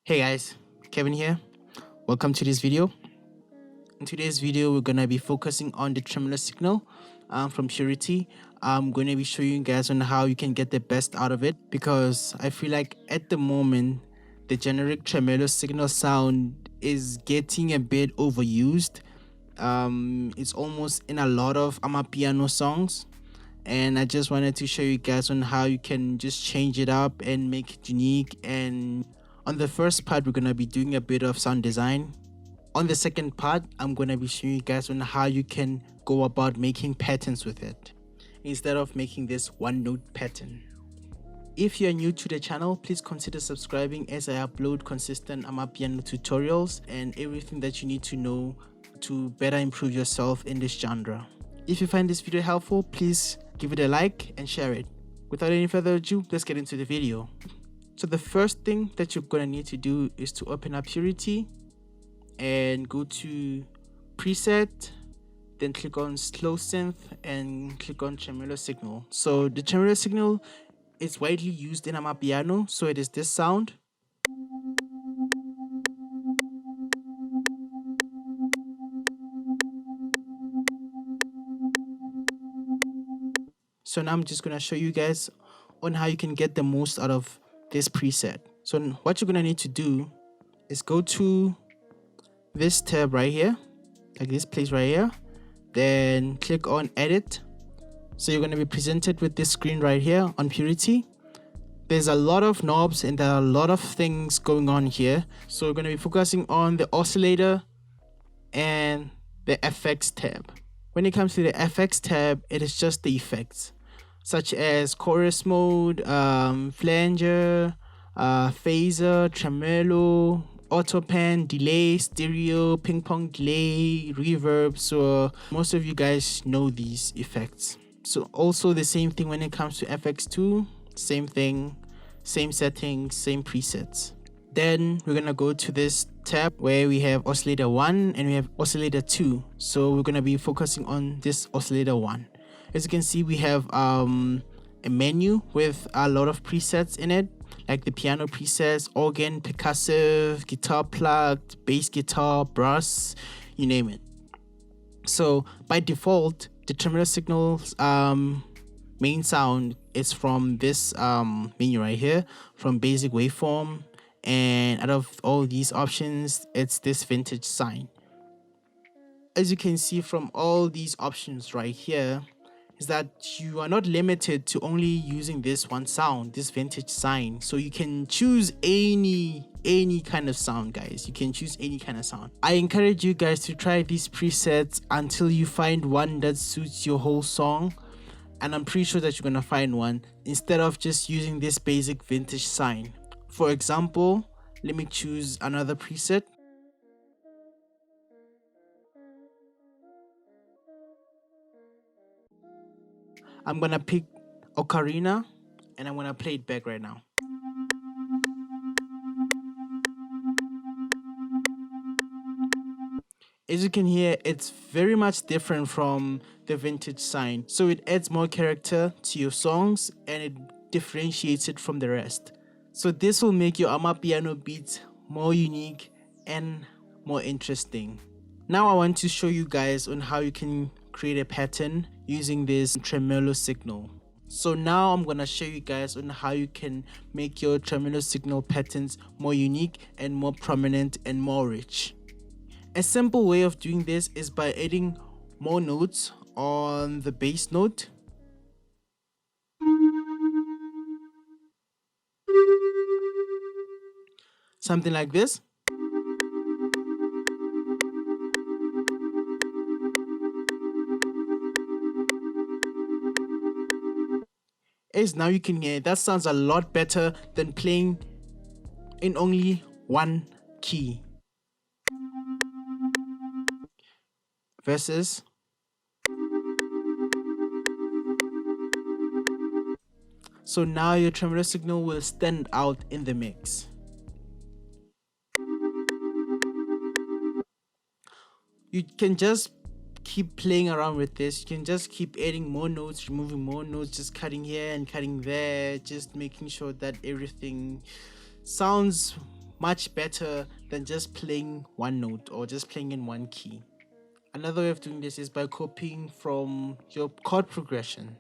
Hey guys, Kevin here. Welcome to this video. In today's video, we're gonna be focusing on the tremolo signal from Purity. I'm gonna be showing you guys on how you can get the best out of it, because I feel like at the moment the generic tremolo signal sound is getting a bit overused. It's almost in a lot of Amapiano songs, and I just wanted to show you guys on how you can just change it up and make it unique. And on the first part, we're gonna be doing a bit of sound design. On the second part, I'm gonna be showing you guys on how you can go about making patterns with it instead of making this one note pattern. If you are new to the channel, please consider subscribing, as I upload consistent Amapiano tutorials and everything that you need to know to better improve yourself in this genre. If you find this video helpful, please give it a like and share it. Without any further ado, let's get into the video. So the first thing that you're gonna need to do is to open up Purity and go to preset, then click on slow synth and click on tremolo signal. So the tremolo signal is widely used in Amapiano, so it is this sound. So now I'm just gonna show you guys on how you can get the most out of this preset. So what you're gonna need to do is go to this tab right here, like this place right here, then click on edit. So you're going to be presented with this screen right here on Purity. There's a lot of knobs and there are a lot of things going on here, so we're going to be focusing on the oscillator and the FX tab. When it comes to the FX tab, it is just the effects such as chorus mode, flanger, phaser, tremolo, auto pan, delay, stereo, ping pong delay, reverb. So most of you guys know these effects. So also the same thing when it comes to FX2, same thing, same settings, same presets. Then we're gonna go to this tab where we have oscillator 1 and we have oscillator 2. So we're gonna be focusing on this oscillator 1. As you can see, we have a menu with a lot of presets in it, like the piano presets, organ, percussive, guitar plucked, bass guitar, brass, you name it. So by default, the tremolo signal's main sound is from this menu right here, from basic waveform, and out of all these options, it's this vintage sine. As you can see from all these options right here, is that you are not limited to only using this one sound, this vintage sine. So you can choose any kind of sound, guys. You can choose any kind of sound. I encourage you guys to try these presets until you find one that suits your whole song, and I'm pretty sure that you're gonna find one, instead of just using this basic vintage sine. For example, let me choose another preset. I'm gonna pick Ocarina and I'm gonna play it back right now. As you can hear, it's very much different from the vintage sine. So it adds more character to your songs and it differentiates it from the rest. So this will make your Amapiano beats more unique and more interesting. Now I want to show you guys on how you can create a pattern using this tremolo signal. So now I'm gonna show you guys on how you can make your tremolo signal patterns more unique and more prominent and more rich. A simple way of doing this is by adding more notes on the bass note. Something like this. As now you can hear, that sounds a lot better than playing in only one key. Versus so now your tremolo signal will stand out in the mix. You can just keep playing around with this. You can just keep adding more notes, removing more notes, just cutting here and cutting there, just making sure that everything sounds much better than just playing one note or just playing in one key. Another way of doing this is by copying from your chord progression.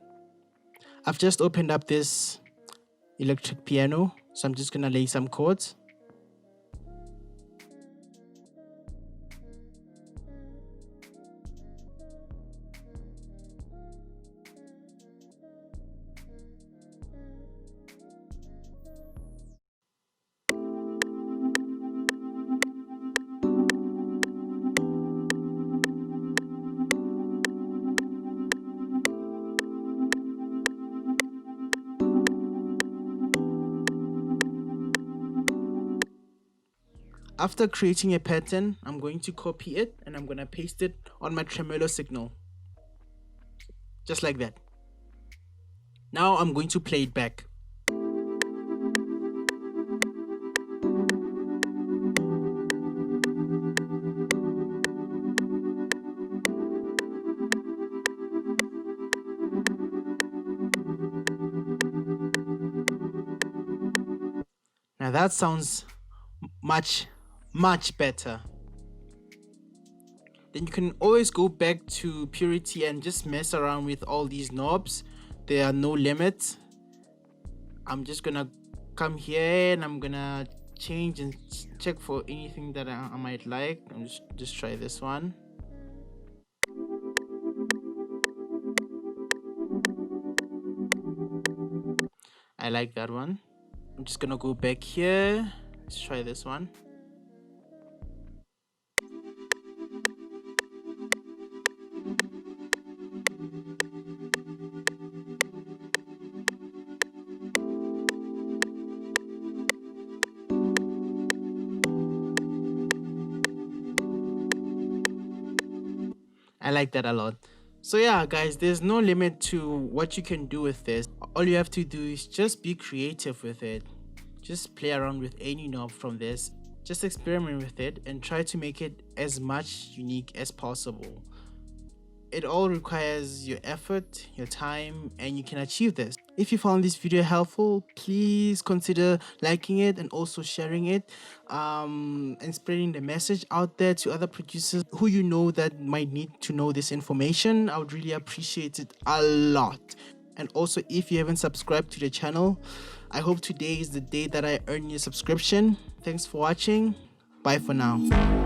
I've just opened up this electric piano, so I'm just gonna lay some chords. After creating a pattern, I'm going to copy it and I'm going to paste it on my Tremolo Signal. Just like that. Now I'm going to play it back. Now that sounds much better. Then you can always go back to purity and just mess around with all these knobs. There are no limits. I'm just gonna come here and I'm gonna change and check for anything that I might like. I'm just try this one. I like that one. I'm just gonna go back here. Let's try this one. I like that a lot. So yeah, guys, there's no limit to what you can do with this. All you have to do is just be creative with it. Just play around with any knob from this. Just experiment with it and try to make it as much unique as possible. It all requires your effort, your time, and you can achieve this. If you found this video helpful, please consider liking it and also sharing it, and spreading the message out there to other producers who you know that might need to know this information. I would really appreciate it a lot. And also, if you haven't subscribed to the channel, I hope today is the day that I earn your subscription. Thanks for watching. Bye for now.